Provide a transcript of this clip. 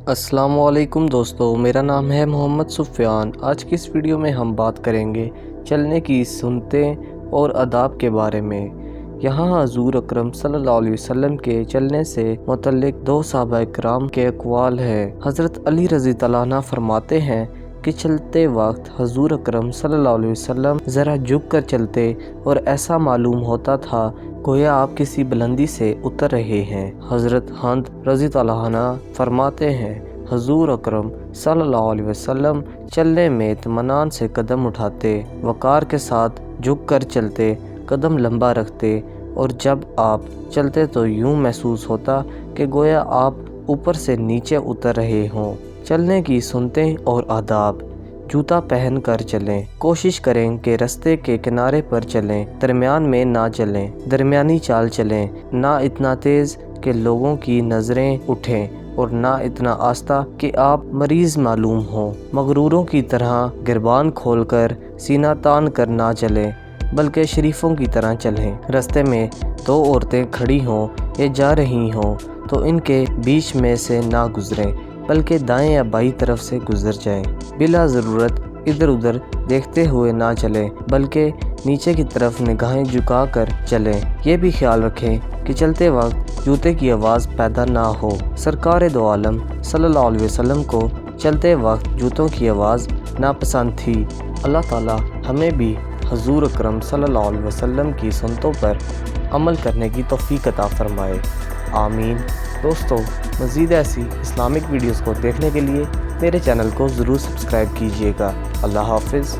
السلام علیکم دوستو، میرا نام ہے محمد سفیان۔ آج کی اس ویڈیو میں ہم بات کریں گے چلنے کی سنتیں اور آداب کے بارے میں۔ یہاں حضور اکرم صلی اللہ علیہ وسلم کے چلنے سے متعلق دو صحابہ کرام کے اقوال ہیں۔ حضرت علی رضی اللہ عنہ فرماتے ہیں کہ چلتے وقت حضور اکرم صلی اللہ علیہ وسلم ذرا جھک کر چلتے اور ایسا معلوم ہوتا تھا گویا آپ کسی بلندی سے اتر رہے ہیں۔ حضرت حنظلہ رضی اللہ عنہ فرماتے ہیں حضور اکرم صلی اللہ علیہ وسلم چلنے میں اطمینان سے قدم اٹھاتے، وقار کے ساتھ جھک کر چلتے، قدم لمبا رکھتے، اور جب آپ چلتے تو یوں محسوس ہوتا کہ گویا آپ اوپر سے نیچے اتر رہے ہوں۔ چلنے کی سنتیں اور آداب: جوتا پہن کر چلیں۔ کوشش کریں کہ رستے کے کنارے پر چلیں، درمیان میں نہ چلیں۔ درمیانی چال چلیں، نہ اتنا تیز کہ لوگوں کی نظریں اٹھیں اور نہ اتنا آہستہ کہ آپ مریض معلوم ہوں۔ مغروروں کی طرح گربان کھول کر سینہ تان کر نہ چلیں، بلکہ شریفوں کی طرح چلیں۔ رستے میں دو عورتیں کھڑی ہوں یا جا رہی ہوں تو ان کے بیچ میں سے نہ گزریں، بلکہ دائیں یا بائیں طرف سے گزر جائیں۔ بلا ضرورت ادھر ادھر دیکھتے ہوئے نہ چلیں، بلکہ نیچے کی طرف نگاہیں جھکا کر چلیں۔ یہ بھی خیال رکھیں کہ چلتے وقت جوتے کی آواز پیدا نہ ہو۔ سرکار دو عالم صلی اللہ علیہ وسلم کو چلتے وقت جوتوں کی آواز ناپسند تھی۔ اللہ تعالی ہمیں بھی حضور اکرم صلی اللہ علیہ وسلم کی سنتوں پر عمل کرنے کی توفیق عطا فرمائے، آمین۔ دوستو، مزید ایسی اسلامک ویڈیوز کو دیکھنے کے لیے میرے چینل کو ضرور سبسکرائب کیجیے گا۔ اللہ حافظ۔